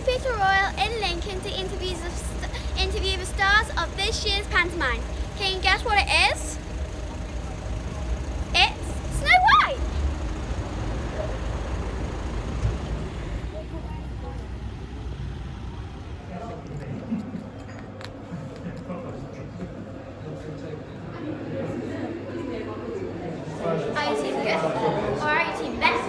New Theatre Royal in Lincoln to interview the stars of this year's pantomime. Can you guess what it is? It's Snow White! Are you team good? Or are you team best?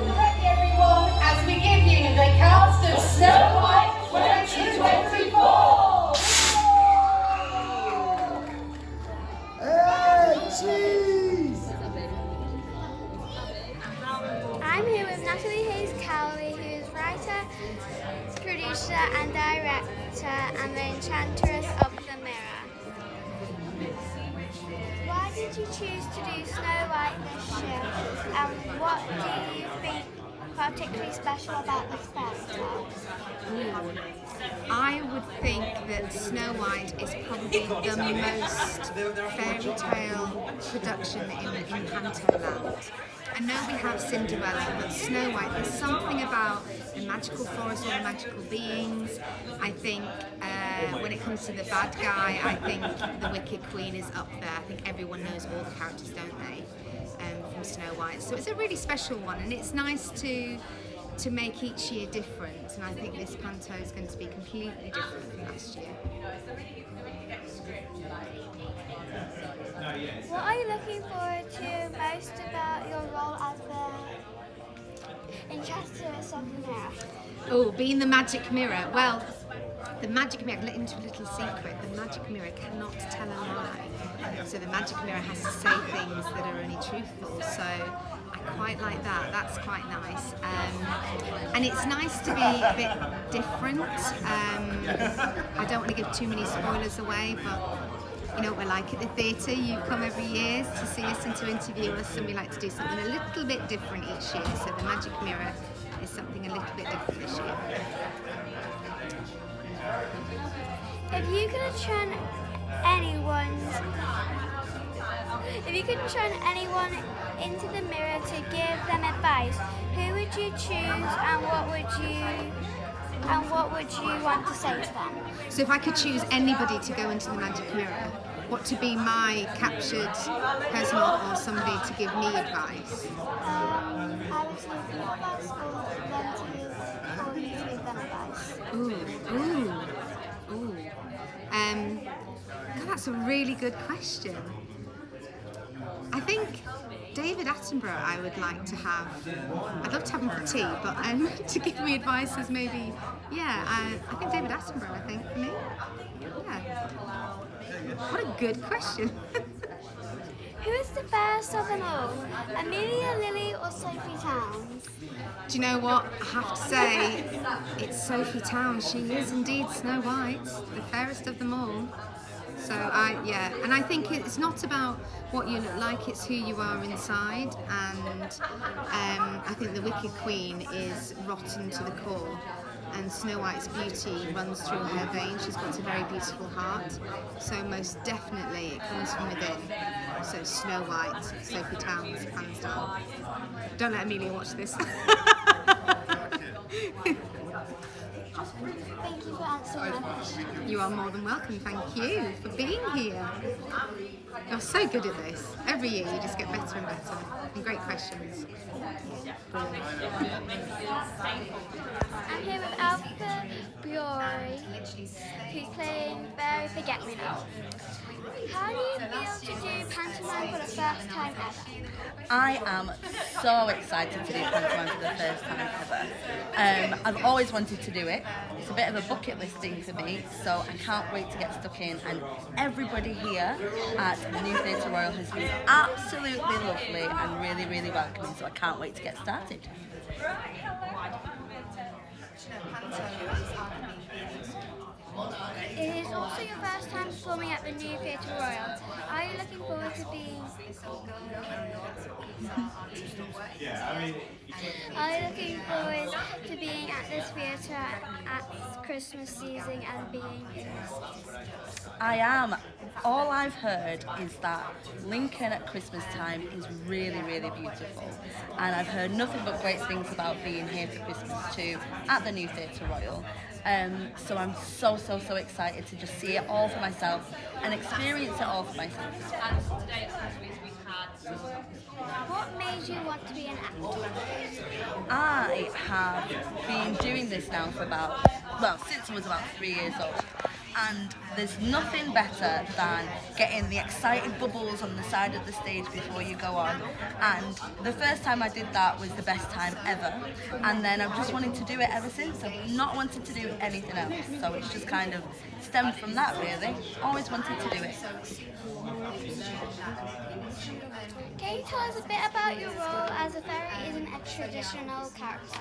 Right, everyone, as we give you the cast of Snow White 2024! Hey, cheese! I'm here with Natalie Hayes-Cowley, who is writer, producer and director and the enchantress of the mirror. Why did you choose to do Snow White this year, and what do you think particularly special about this fairy tale? I would think that Snow White is probably the most fairy tale production in Pantoland. I know we have Cinderella, but Snow White, there's something about the magical forest or the magical beings. I think when it comes to the bad guy, I think the Wicked Queen is up there. I think everyone knows all the characters, don't they, from Snow White. So it's a really special one, and it's nice to make each year different, and I think this panto is going to be completely different from last year. What are you looking forward to most about your role as the enchantress of the mirror? Oh, being the magic mirror. Well, the magic mirror, let into a little secret, the magic mirror cannot tell a lie. So the magic mirror has to say things that are only truthful. So I quite like that. That's quite nice. And it's nice to be a bit different. I don't want to give too many spoilers away, but you know what we're like at the theatre. You come every year to see us and to interview us, and we like to do something a little bit different each year. So the magic mirror is something a little bit different this year. If you could turn anyone into the mirror to give them advice, who would you choose, and what would you want to say to them? So if I could choose anybody to go into the magic mirror, what to be my captured person or somebody to give me advice? I would say give advice or you to give them advice. Ooh. God, that's a really good question. I think David Attenborough I would like to have. I'd love to have him for tea, but to give me advice is maybe, I think David Attenborough, I think, for me. Yeah. What a good question. Who is the fairest of them all? Amelia, Lily or Sophie Towns? Do you know what? I have to say, it's Sophie Towns. She is indeed Snow White, the fairest of them all. So and I think it's not about what you look like, it's who you are inside, and I think the Wicked Queen is rotten to the core, and Snow White's beauty runs through her veins. She's got a very beautiful heart, so most definitely it comes from within. So Snow White, Sophie Towns, hands down. Don't let Amelia watch this. Thank you for answering my question. You are more than welcome. Thank you for being here. You're so good at this. Every year you just get better and better. And great questions. I'm here with Althea Burey, who's playing Burey Forget-Me-Not. How do you feel to do pantomime for the first time ever? I am so excited to do pantomime for the first time ever. I've always wanted to do it. It's a bit of a bucket list thing for me, so I can't wait to get stuck in. And everybody here at the New Theatre Royal has been absolutely lovely and really, really welcoming, so I can't wait to get started. It is also your first time performing at the New Theatre Royal. Are you looking forward to being... Are you looking forward to being at this theatre at Christmas season and being in this? I am. All I've heard is that Lincoln at Christmas time is really, really beautiful. And I've heard nothing but great things about being here for Christmas too at the new Theatre Royal. So I'm so excited to just see it all for myself and experience it all for myself. What made you want to be an actor? I have been doing this now for since I was about 3 years old. And there's nothing better than getting the excited bubbles on the side of the stage before you go on. And the first time I did that was the best time ever. And then I've just wanted to do it ever since. I've not wanted to do anything else. So it's just kind of stemmed from that, really. Always wanted to do it. Can you tell us a bit about your role as a fairy isn't a traditional character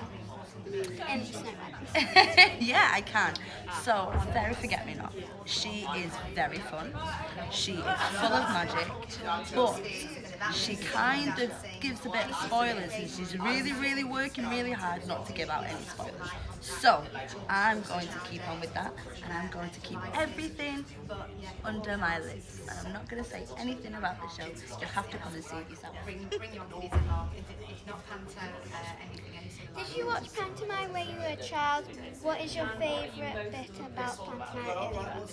in Snow White? Yeah, I can. So, Fairy Forget-Me-Not. She is very fun. She is full of magic, but she kind of gives a bit of spoilers, and she's really working really hard not to give out any spoilers. So, I'm going to keep on with that, and I'm going to keep everything under my lips. And I'm not going to say anything about the show. You'll have to come and see it yourself. Bring your undies along. It's not panto, anything. Did you watch pantomime when you were a child? What is your favourite bit about pantomime?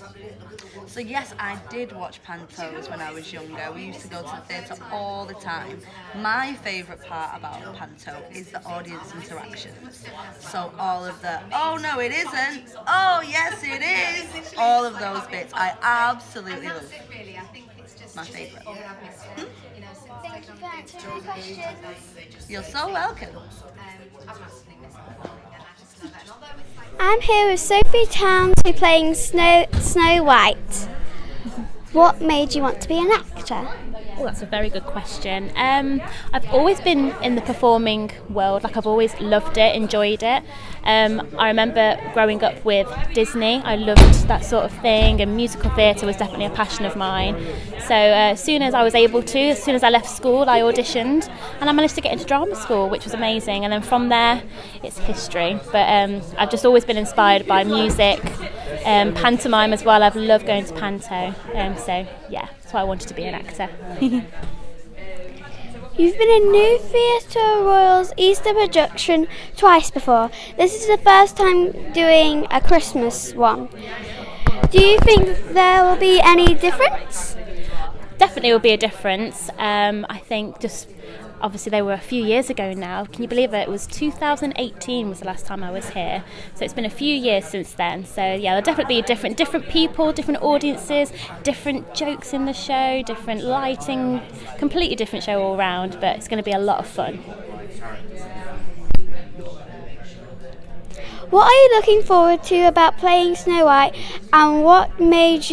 So yes, I did watch pantos when I was younger. We used to go to the theatre all the time. My favourite part about panto is the audience interactions. So all of the, oh no it isn't, oh yes it is, all of those bits I absolutely love. My favourite. Thank you for answering my questions. You're so welcome. I'm here with Sophie Townsley playing Snow White. What made you want to be an actor? Oh, that's a very good question. I've always been in the performing world, I've always loved it, enjoyed it. I remember growing up with Disney. I loved that sort of thing, and musical theatre was definitely a passion of mine. So as soon as I was able to, as soon as I left school, I auditioned and I managed to get into drama school, which was amazing. And then from there, it's history. But I've just always been inspired by music, pantomime as well. I've loved going to panto. So yeah, that's why I wanted to be an actor. You've been in New Theatre Royal's Easter production twice before. This is the first time doing a Christmas one. Do you think there will be any difference? Definitely will be a difference. I think just obviously they were a few years ago now. Can you believe it? It was 2018 was the last time I was here. So it's been a few years since then. So yeah, there'll definitely be different people, different audiences, different jokes in the show, different lighting, completely different show all round, but it's going to be a lot of fun. What are you looking forward to about playing Snow White, and what made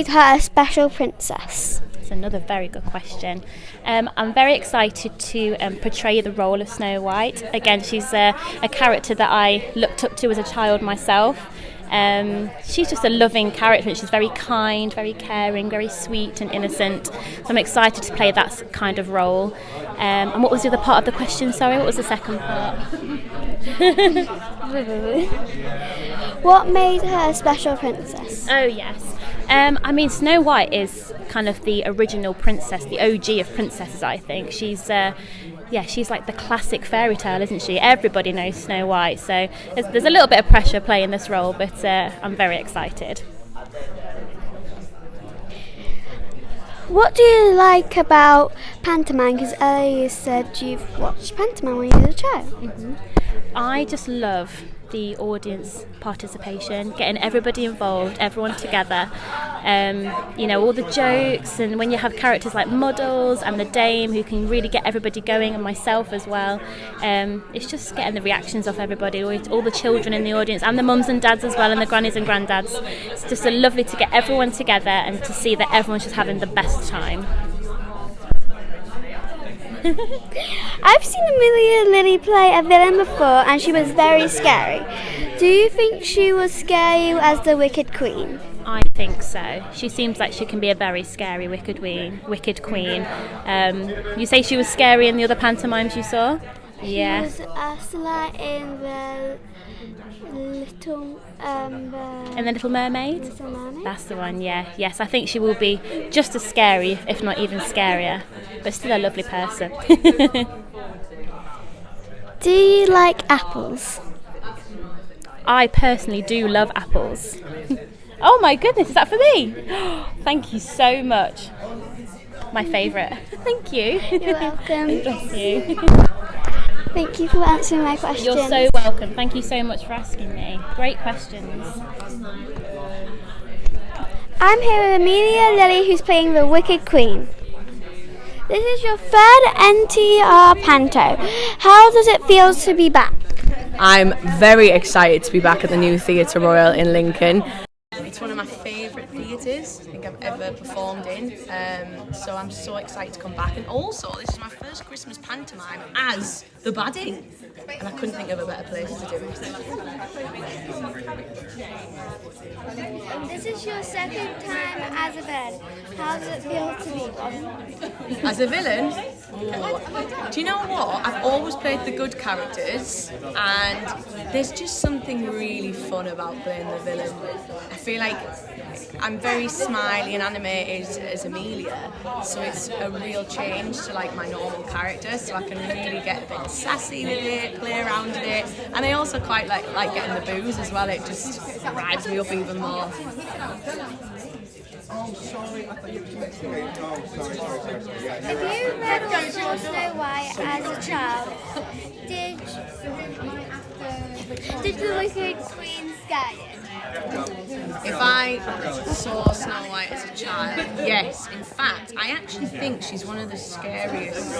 her a special princess? That's another very good question. I'm very excited to portray the role of Snow White. Again, she's a character that I looked up to as a child myself. She's just a loving character, and she's very kind, very caring, very sweet and innocent. So I'm excited to play that kind of role. And what was the other part of the question? Sorry, what was the second part? What made her a special princess? Oh yes. Snow White is kind of the original princess, the OG of princesses, I think. She's like the classic fairy tale, isn't she? Everybody knows Snow White, so there's a little bit of pressure playing this role, but I'm very excited. What do you like about pantomime? Because earlier you said you've watched pantomime when you were a child. Mm-hmm. I just love the audience participation, getting everybody involved, everyone together. All the jokes, and when you have characters like Muddles and the Dame who can really get everybody going, and myself as well. It's just getting the reactions off everybody, all the children in the audience, and the mums and dads as well, and the grannies and granddads. It's just so lovely to get everyone together and to see that everyone's just having the best time. I've seen Amelia Lily play a villain before, and she was very scary. Do you think she will scare you as the Wicked Queen? I think so. She seems like she can be a very scary Wicked Queen. You say she was scary in the other pantomimes you saw? Yeah. She was Ursula in the Little And the Little Mermaid? Little Mermaid. That's the one, yeah. Yes, I think she will be just as scary, if not even scarier, but still a lovely person. Do you like apples? I personally do love apples. Oh my goodness, is that for me? Thank you so much. My favourite. Thank you. You're welcome. Bless you. Thank you for answering my questions. You're so welcome. Thank you so much for asking me. Great questions. I'm here with Amelia Lily, who's playing the Wicked Queen. This is your third NTR Panto. How does it feel to be back? I'm very excited to be back at the new Theatre Royal in Lincoln. It's one of my favourite theatres I think I've ever performed in, so I'm so excited to come back. And also, this is my first Christmas pantomime as the baddie, and I couldn't think of a better place to do it. This is your second time as a villain. How does it feel to be one? As a villain? Oh. Do you know what? I've always played the good characters, and there's just something really fun about playing the villain. I feel like I'm very smiley and animated as Amelia, so it's a real change to like my normal character, so I can really get a bit sassy with it, play around with it, and I also quite like getting the booze as well. It just rides me up even more. If you read or saw Snow White as a child, did the Wicked Queen scare you? If I saw Snow White as a child, yes. In fact, I actually think she's one of the scariest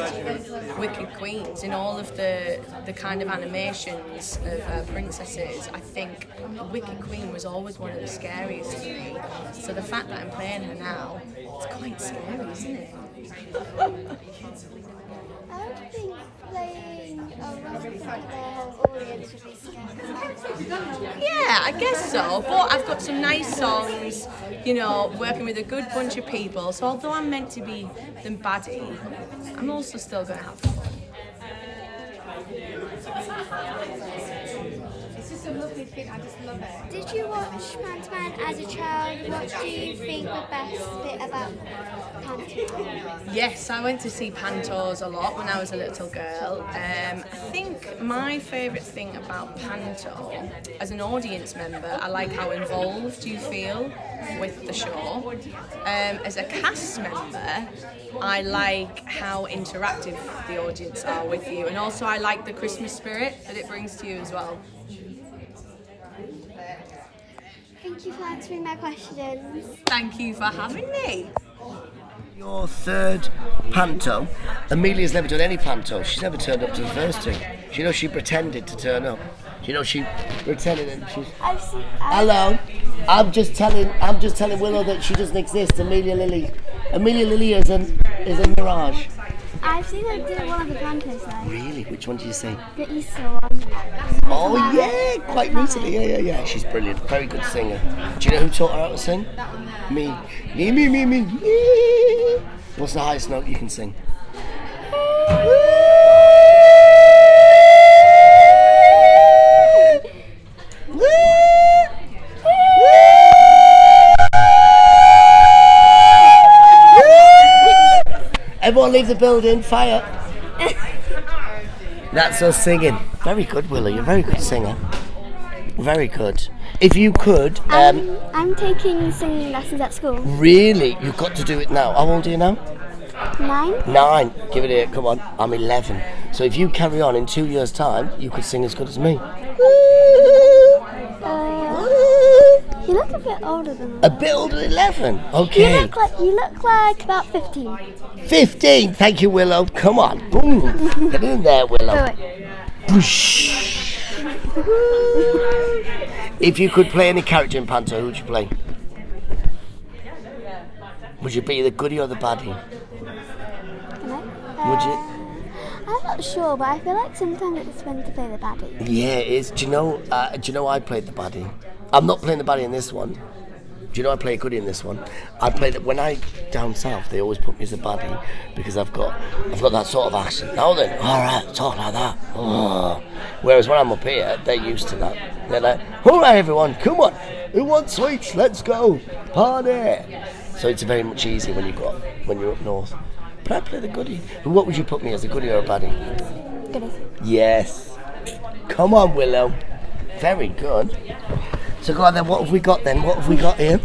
Wicked Queens in all of the kind of animations of princesses. I think the Wicked Queen was always one of the scariest to me. So the fact that I'm playing her now, it's quite scary, isn't it? I don't think playing a role for the whole audience would be scary. Yeah, I guess so, but I've got some nice songs, you know, working with a good bunch of people, so although I'm meant to be the baddie, I'm also still going to have fun. It's just a lovely thing, I just love it. Did you watch pantomime as a child? What do you think the best bit about pantomime? Yes, I went to see pantos a lot when I was a little girl. I think my favourite thing about panto, as an audience member, I like how involved you feel with the show. As a cast member, I like how interactive the audience are with you, and also I like the Christmas spirit that it brings to you as well. Thank you for answering my questions. Thank you for having me. Your third panto. Amelia's never done any panto. She's never turned up to the first two. Do you know she pretended to turn up? Do you know she pretended and she's... Hello. I'm just telling Willow that she doesn't exist. Amelia Lily is a mirage. I've seen her do one of the pantos though. Really? Which one did you see? The Easter one. Oh yeah, quite recently. Yeah. She's brilliant. Very good singer. Do you know who taught her how to sing? Me. Me. What's the highest note you can sing? Everyone leave the building, fire. That's us singing. Very good, Willow, you're a very good singer. Very good. If you could... I'm taking singing lessons at school. Really? You've got to do it now. How old are you now? 9. 9. Give it here, come on. I'm 11. So if you carry on in 2 years' time, you could sing as good as me. You look a bit older than me. A bit older than 11? Okay. You look like about 15. 15! Thank you, Willow. Come on. Boom. Get in there, Willow. Boosh. If you could play any character in panto, who would you play? Would you be the goodie or the baddie? Would you? I'm not sure, but I feel like sometimes it's fun to play the baddie. Yeah, it is. Do you know I played the baddie? I'm not playing the baddie in this one. Do you know I play a goodie in this one? I play that when I down south. They always put me as a baddie because I've got that sort of accent. Now then, all right, talk like that. Oh. Whereas when I'm up here, they're used to that. They're like, all right, everyone, come on. Who wants sweets? Let's go party. So it's very much easier when you're up north. But I play the goodie. And what would you put me as, a goodie or a baddie? Goodie. Yes. Come on, Willow. Very good. So go on then, what have we got then? What have we got here?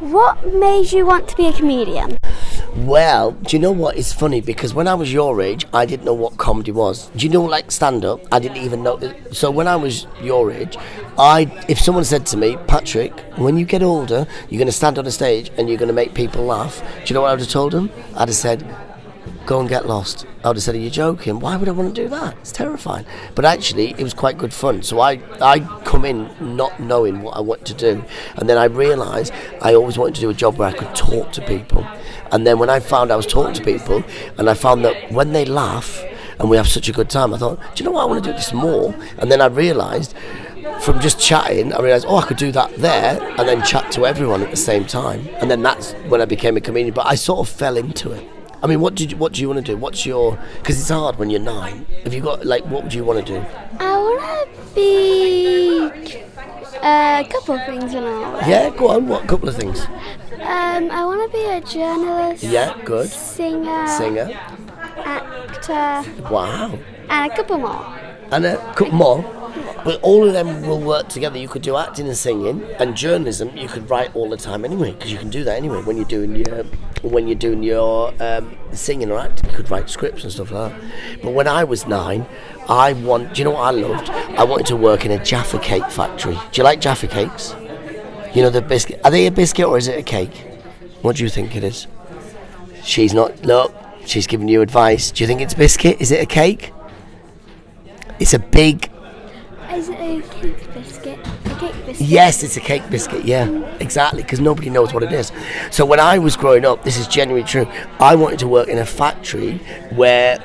What made you want to be a comedian? Well, do you know what? It's funny because when I was your age, I didn't know what comedy was. Do you know, like stand-up? I didn't even know. So when I was your age, if someone said to me, Patrick, when you get older, you're going to stand on a stage and you're going to make people laugh. Do you know what I would have told them? I'd have said, go and get lost. I would have said, are you joking? Why would I want to do that? It's terrifying. But actually, it was quite good fun. So I come in not knowing what I want to do. And then I realised I always wanted to do a job where I could talk to people. And then when I found I was talking to people, and I found that when they laugh and we have such a good time, I thought, do you know what? I want to do this more. And then I realised, from just chatting, I realised, I could do that there and then chat to everyone at the same time. And then that's when I became a comedian. But I sort of fell into it. I mean, what do you want to do? What's your... Because it's hard when you're 9. Have you got, like, what would you want to do? I want to be a couple of things when I'm older. Yeah, go on. What couple of things? I want to be a journalist. Yeah, good. Singer. Actor. Wow. And a couple more. And a couple more? But all of them will work together. You could do acting and singing, and journalism you could write all the time anyway, because you can do that anyway when you're doing your singing or acting. You could write scripts and stuff like that. But when I was 9, do you know what I loved? I wanted to work in a Jaffa cake factory. Do you like Jaffa cakes? You know the biscuit. Are they a biscuit or is it a cake? What do you think it is? She's not. Look, she's giving you advice. Do you think it's biscuit? Is it a cake? It's a big. Is it a cake biscuit? A cake biscuit? Yes, it's a cake biscuit, yeah, exactly, because nobody knows what it is. So when I was growing up, this is genuinely true, I wanted to work in a factory where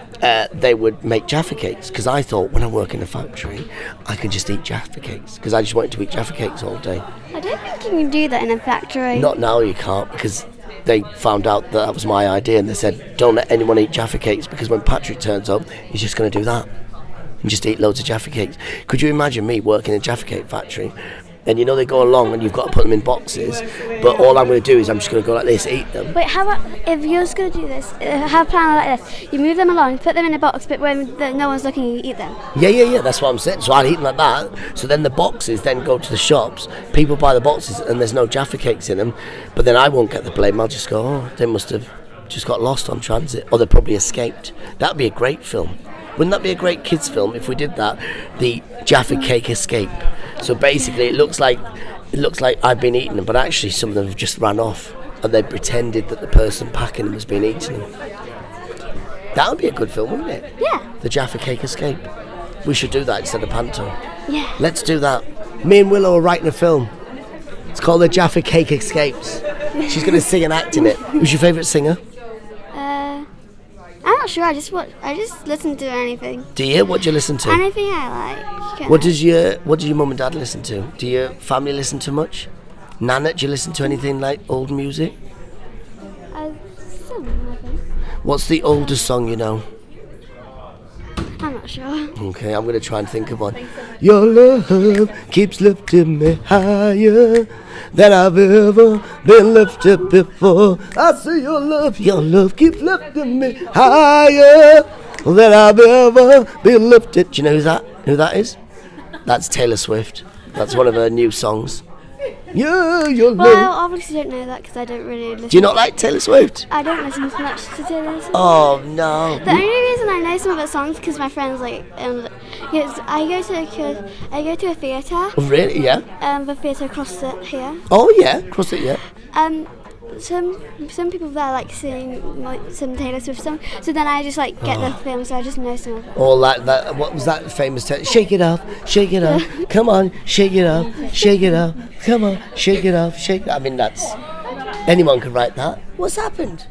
they would make Jaffa cakes, because I thought when I work in a factory, I can just eat Jaffa cakes, because I just wanted to eat Jaffa cakes all day. I don't think you can do that in a factory. Not now, you can't, because they found out that was my idea, and they said, don't let anyone eat Jaffa cakes, because when Patrick turns up, he's just going to do that. And just eat loads of Jaffa cakes. Could you imagine me working in a Jaffa cake factory? And you know they go along and you've got to put them in boxes, but all I'm going to do is I'm just going to go like this, eat them. Wait, how about if you're just going to do this, have a plan like this, you move them along, put them in a box, but when no one's looking, you eat them? Yeah, that's what I'm saying. So I'd eat them like that, so then the boxes then go to the shops, people buy the boxes and there's no Jaffa cakes in them, but then I won't get the blame, I'll just go, they must have just got lost on transit, or they probably escaped. That would be a great film. Wouldn't that be a great kids film if we did that? The Jaffa Cake Escape. So basically it looks like I've been eating them, but actually some of them have just ran off and they pretended that the person packing them has been eating them. That would be a good film, wouldn't it? Yeah. The Jaffa Cake Escape. We should do that instead of panto. Yeah. Let's do that. Me and Willow are writing a film. It's called The Jaffa Cake Escapes. She's going to sing and act in it. Who's your favourite singer? I'm not sure. I just listen to anything. Do you? What do you listen to? Anything I like. What does your mum and dad listen to? Do your family listen to much? Nana, do you listen to anything like old music? Some, I think. What's the oldest song you know? I'm not sure. Okay, I'm going to try and think of one. Your love keeps lifting me higher than I've ever been lifted before. I see your love keeps lifting me higher than I've ever been lifted. Do you know who that is? That's Taylor Swift. That's one of her new songs. Yeah, your love. Well, I obviously don't know that because I don't really listen. Do you not like Taylor Swift? I don't listen much to Taylor Swift. Oh no. The only reason I know some of her songs because my friends because I go to a theatre. Oh, really? Yeah. The theatre across it here. Oh yeah, across it, yeah. Some people there like sing some Taylor Swift song, so then I just like get the film, so I just know some of it. Or like that, what was that famous shake it off, come on, shake it off, come on, shake it off, shake it. I mean, that's, anyone could write that. What's happened?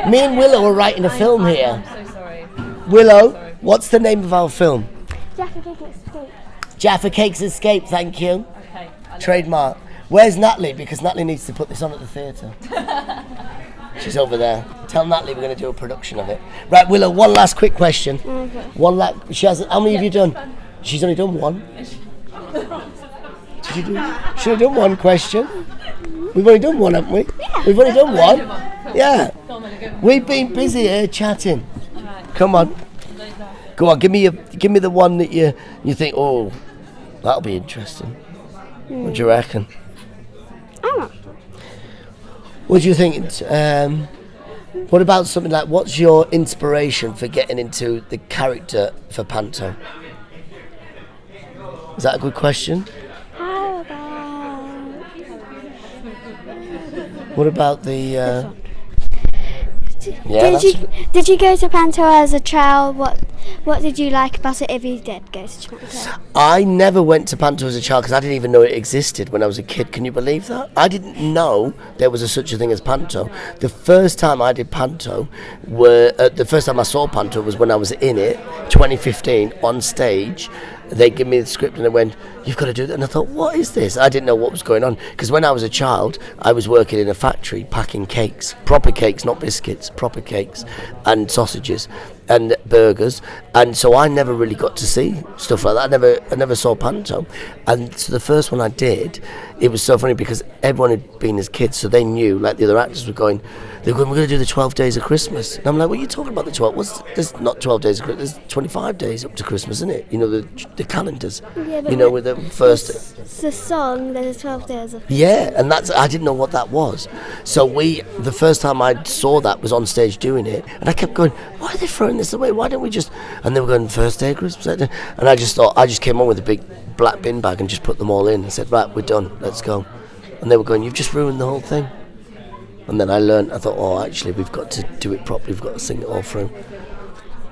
Me and Willow are writing a film here. I'm so sorry. Willow, what's the name of our film? Jaffa Cake Escape. Jaffa Cakes Escape, thank you. Okay. Trademark. Where's Natalie? Because Natalie needs to put this on at the theatre. She's over there. Tell Natalie we're going to do a production of it. Right, Willow, one last quick question. Okay. She hasn't. How many have you done? She's only done one. Should have done one question. We've only done one, haven't we? Yeah. We've only done one. Yeah. We've been busy here chatting. Come on. Go on, give me the one that you think, oh, that'll be interesting. What do you reckon? What do you think? What about something like, what's your inspiration for getting into the character for panto? Is that a good question? How about... What about the... Did you go to panto as a child? What did you like about it if you did go to panto? I never went to panto as a child because I didn't even know it existed when I was a kid. Can you believe that? I didn't know there was such a thing as panto. The first time I did panto, the first time I saw panto was when I was in it, 2015, on stage. They gave me the script and they went, you've got to do that. And I thought, what is this? I didn't know what was going on. Because when I was a child, I was working in a factory packing cakes. Proper cakes, not biscuits, proper cakes. And sausages and burgers. And so I never really got to see stuff like that. I never saw panto. And so the first one I did, it was so funny because everyone had been as kids, so they knew, like the other actors were going, we're going to do the 12 days of Christmas. And I'm like, what are you talking about, the 12? There's not 12 days of Christmas, there's 25 days up to Christmas, isn't it? You know, the calendars. Yeah, you know, with the first... It's the song, there's 12 days of Christmas. Yeah, and I didn't know what that was. So the first time I saw that was on stage doing it, and I kept going, why are they throwing this away? Why don't we just... And they were going, first day of Christmas. And I just thought, I just came on with a big black bin bag and just put them all in. I said, right, we're done, let's go. And they were going, you've just ruined the whole thing. And then I thought, oh, actually, we've got to do it properly. We've got to sing it all through.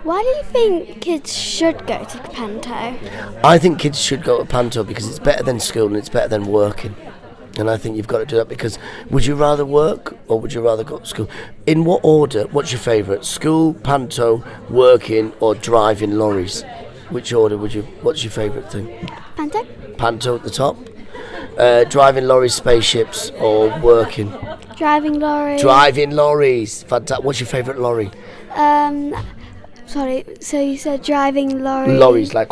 Why do you think kids should go to panto? I think kids should go to panto because it's better than school and it's better than working. And I think you've got to do that because would you rather work or would you rather go to school? In what order? What's your favourite? School, panto, working or driving lorries? Which order what's your favourite thing? Panto. Panto at the top. Driving lorries, spaceships or working? Driving lorries. Driving lorries. Fantastic. What's your favourite lorry? Sorry, so you said driving lorries. Lorries, like...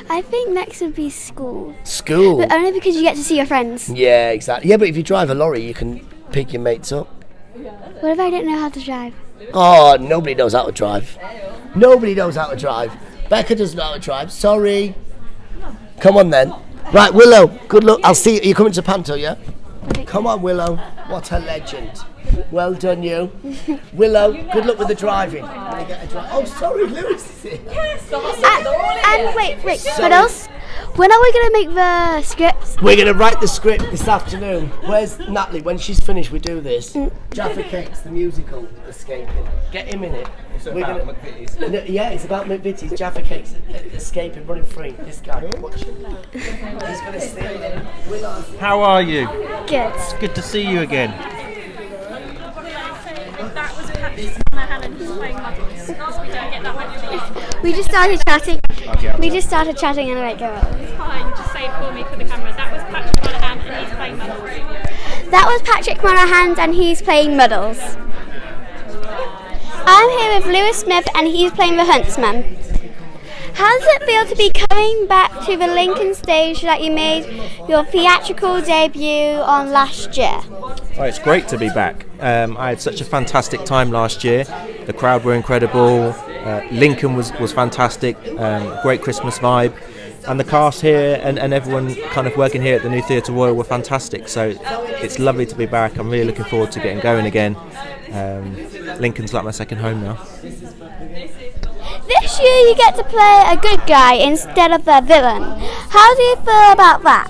I think next would be school. School? But only because you get to see your friends. Yeah, exactly. Yeah, but if you drive a lorry, you can pick your mates up. What if I don't know how to drive? Oh, nobody knows how to drive. Nobody knows how to drive. Becca doesn't know how to drive. Sorry. Come on then. Right, Willow, good luck. I'll see you. You're coming to panto, yeah? Okay. Come on, Willow. What a legend. Well done, you. Willow, good luck with the driving. Oh, sorry, Lewis is here. And wait, what else? When are we going to make the scripts? We're going to write the script this afternoon. Where's Natalie? When she's finished, we do this. Jaffa Cakes, the musical, Escaping. Get him in it. It's about McVitie's. No, yeah, it's about McVitie's. Jaffa Cakes, Escaping, running free. This guy, watch him. He's going to sing. How are you? Good. It's good to see you again. That was Monahan and he's playing models. We don't get that one. We just started chatting. And I went, go on. It's fine, just say it for me for the camera. That was Patrick Monahan and he's playing models. That was Patrick Monahan and he's playing Muddles. I'm here with Lewis Smith and he's playing the Huntsman. How does it feel to be coming back to the Lincoln stage that you made your theatrical debut on last year? Oh, it's great to be back. I had such a fantastic time last year. The crowd were incredible. Lincoln was fantastic. Great Christmas vibe. And the cast here and everyone kind of working here at the new Theatre Royal were fantastic. So it's lovely to be back. I'm really looking forward to getting going again. Lincoln's like my second home now. This year you get to play a good guy instead of a villain. How do you feel about that?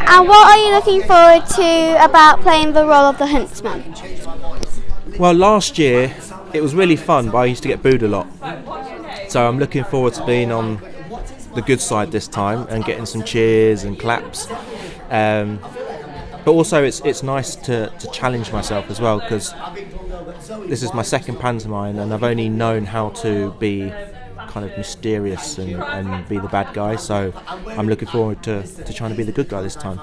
And what are you looking forward to about playing the role of the Huntsman? Well, last year it was really fun, but I used to get booed a lot. So I'm looking forward to being on the good side this time and getting some cheers and claps. But also it's nice to challenge myself as well, because this is my second pantomime and I've only known how to be kind of mysterious and be the bad guy. So I'm looking forward to trying to be the good guy this time.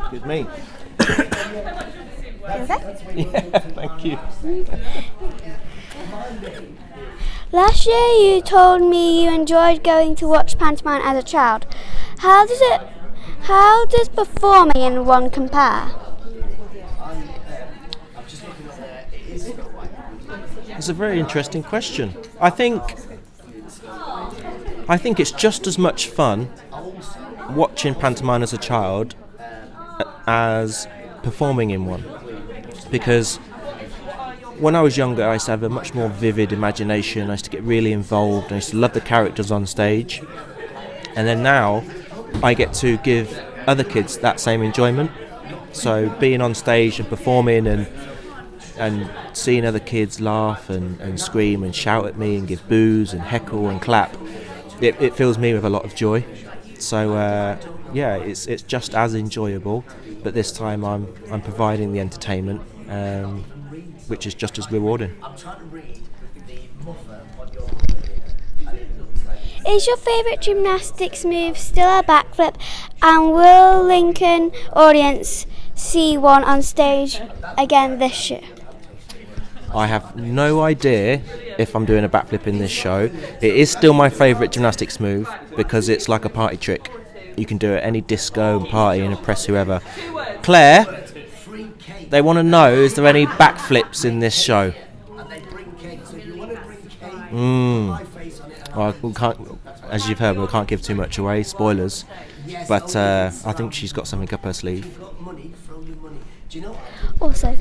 Good me. Yeah, thank you. Last year you told me you enjoyed going to watch pantomime as a child. How does performing in one compare? It's a very interesting question. I think it's just as much fun watching pantomime as a child as performing in one, because when I was younger I used to have a much more vivid imagination. I used to get really involved. I used to love the characters on stage, and then now I get to give other kids that same enjoyment. So being on stage and performing and seeing other kids laugh and scream and shout at me and give boos and heckle and clap, it fills me with a lot of joy. So it's just as enjoyable, but this time I'm providing the entertainment, which is just as rewarding. Is your favourite gymnastics move still a backflip, and will Lincoln audience see one on stage again this year? I have no idea if I'm doing a backflip in this show. It is still my favourite gymnastics move because it's like a party trick. You can do it at any disco and party and impress whoever. Claire, they want to know, is there any backflips in this show? Well, we can't, as you've heard, we can't give too much away, spoilers. But I think she's got something up her sleeve. Also,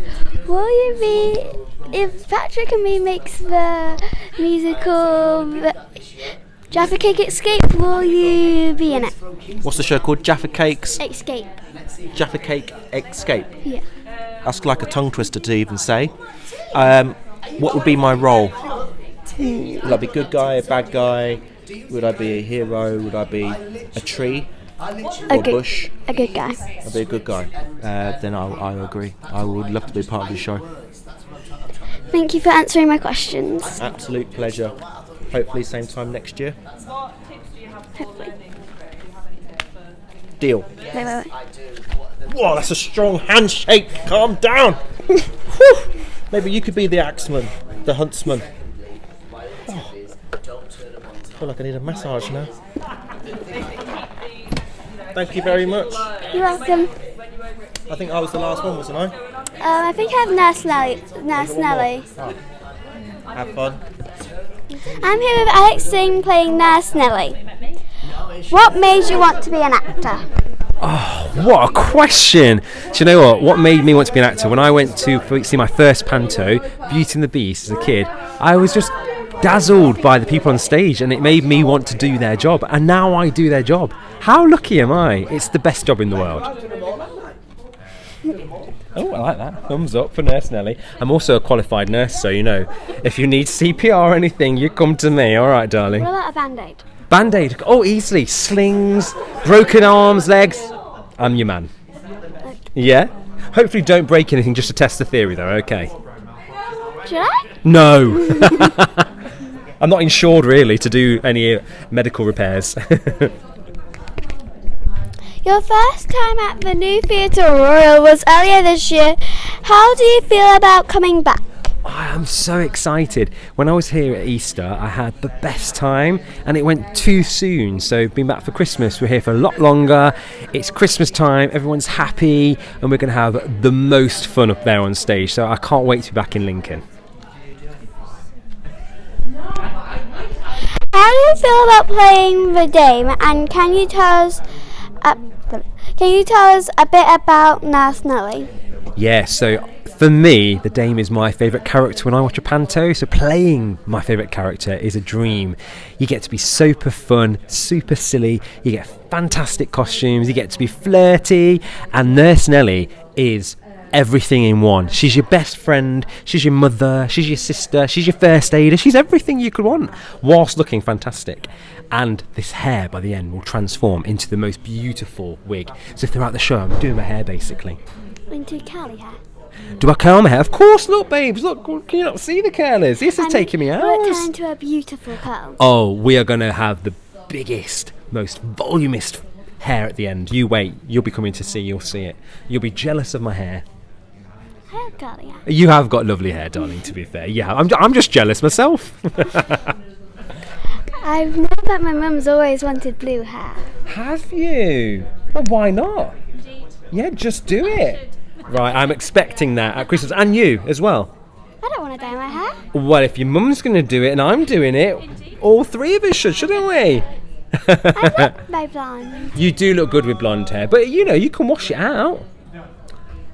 will you be, if Patrick and me makes the musical Jaffa Cake Escape, will you be in it? What's the show called? Jaffa Cakes? Escape. Jaffa Cake Escape? Yeah. That's like a tongue twister to even say. What would be my role? Would I be good guy, bad guy? Would I be a hero? Would I be a tree? Or bush? A good guy. I'll be a good guy. Then I agree. I would love to be part of the show. Thank you for answering my questions. Absolute pleasure. Hopefully same time next year. Hopefully. Deal. Wait. Whoa, that's a strong handshake. Calm down. Maybe you could be the axeman, the huntsman. Oh, I feel like I need a massage now. Thank you very much. You're welcome. I think I was the last one, wasn't I? I think I have Nurse Nellie. Oh. Have fun. I'm here with Alex Singh playing Nurse Nellie. What made you want to be an actor? Oh, what a question! Do you know what? What made me want to be an actor? When I went to see my first panto, Beauty and the Beast, as a kid, I was just dazzled by the people on stage, and it made me want to do their job. And now I do their job. How lucky am I? It's the best job in the world. Oh, I like that. Thumbs up for Nurse Nellie. I'm also a qualified nurse, so you know, if you need CPR or anything, you come to me. All right, darling. What about a Band-Aid? Band-Aid. Oh, easily. Slings, broken arms, legs. I'm your man. Yeah? Hopefully don't break anything just to test the theory, though, okay? Should I? No! I'm not insured, really, to do any medical repairs. Your first time at the new Theatre Royal was earlier this year. How do you feel about coming back? I am so excited. When I was here at Easter, I had the best time, and it went too soon. So being back for Christmas, we're here for a lot longer. It's Christmas time, everyone's happy, and we're going to have the most fun up there on stage. So I can't wait to be back in Lincoln. How do you feel about playing the Dame? And can you tell us a bit about Nurse Nellie? Yeah, so for me, the Dame is my favourite character when I watch a panto, so playing my favourite character is a dream. You get to be super fun, super silly, you get fantastic costumes, you get to be flirty, and Nurse Nellie is everything in one. She's your best friend, she's your mother, she's your sister, she's your first aider, she's everything you could want, whilst looking fantastic. And this hair by the end will transform into the most beautiful wig. So throughout the show I'm doing my hair basically. Into curly hair? Do I curl my hair? Of course not, babes. Look, can you not see the curlers? This is taking me Will hours. it turn into a beautiful curl? Oh, we are going to have the biggest, most voluminous hair at the end. You wait. You'll be coming to see. You'll see it. You'll be jealous of my hair. I have curly hair. You have got lovely hair, darling, to be fair. Yeah, I'm just jealous myself. I've known that my mum's always wanted blue hair. Have you? Well, why not? Yeah, just do it. Right, I'm expecting that at Christmas. And you as well. I don't want to dye my hair. Well, if your mum's going to do it and I'm doing it, all three of us should, shouldn't we? I like my blonde. You do look good with blonde hair, but you can wash it out.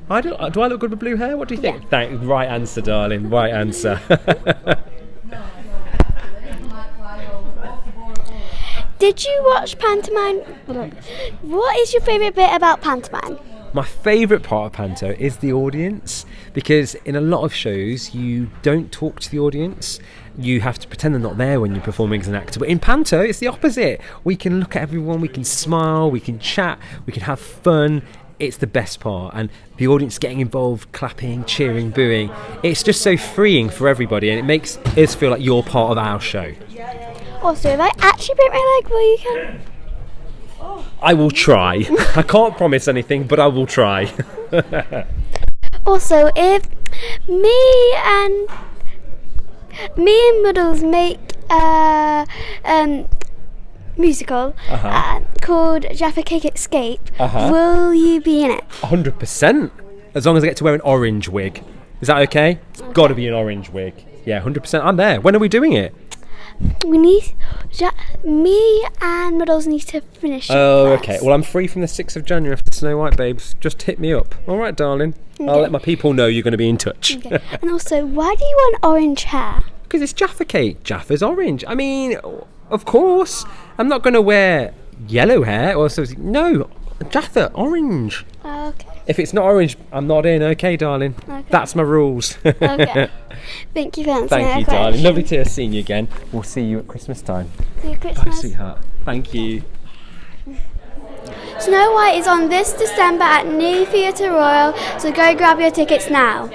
Do I look good with blue hair? What do you think? Yeah. Right answer, darling. Right answer. Did you watch pantomime? What is your favourite bit about pantomime? My favourite part of panto is the audience, because in a lot of shows you don't talk to the audience. You have to pretend they're not there when you're performing as an actor. But in panto, it's the opposite. We can look at everyone, we can smile, we can chat, we can have fun. It's the best part, and the audience getting involved, clapping, cheering, booing. It's just so freeing for everybody, and it makes us feel like you're part of our show. Also, if I actually break my leg, will you come? I will try. I can't promise anything, but I will try. Also, if me and Muddles make a musical called Jaffa Cake Escape, will you be in it? 100%. As long as I get to wear an orange wig. Is that okay? It's got to be an orange wig. Yeah, 100%. I'm there. When are we doing it? We need me and Muddles need to finish. Oh, first. okay. Well, I'm free from the 6th of January after Snow White, babes. Just hit me up. All right, darling. Okay. I'll let my people know you're going to be in touch. Okay. And also, why do you want orange hair? Because it's Jaffa cake. Jaffa's orange. I mean, of course. I'm not going to wear yellow hair or something. No, Jaffa, orange. Okay. If it's not orange, I'm not in. Okay, darling. Okay. That's my rules. Okay. Thank you for answering Thank you, that darling. question. Lovely to see you again. We'll see you at Christmas time. See you Bye, Christmas. sweetheart. Thank you. Snow White is on this December at New Theatre Royal, so go grab your tickets now.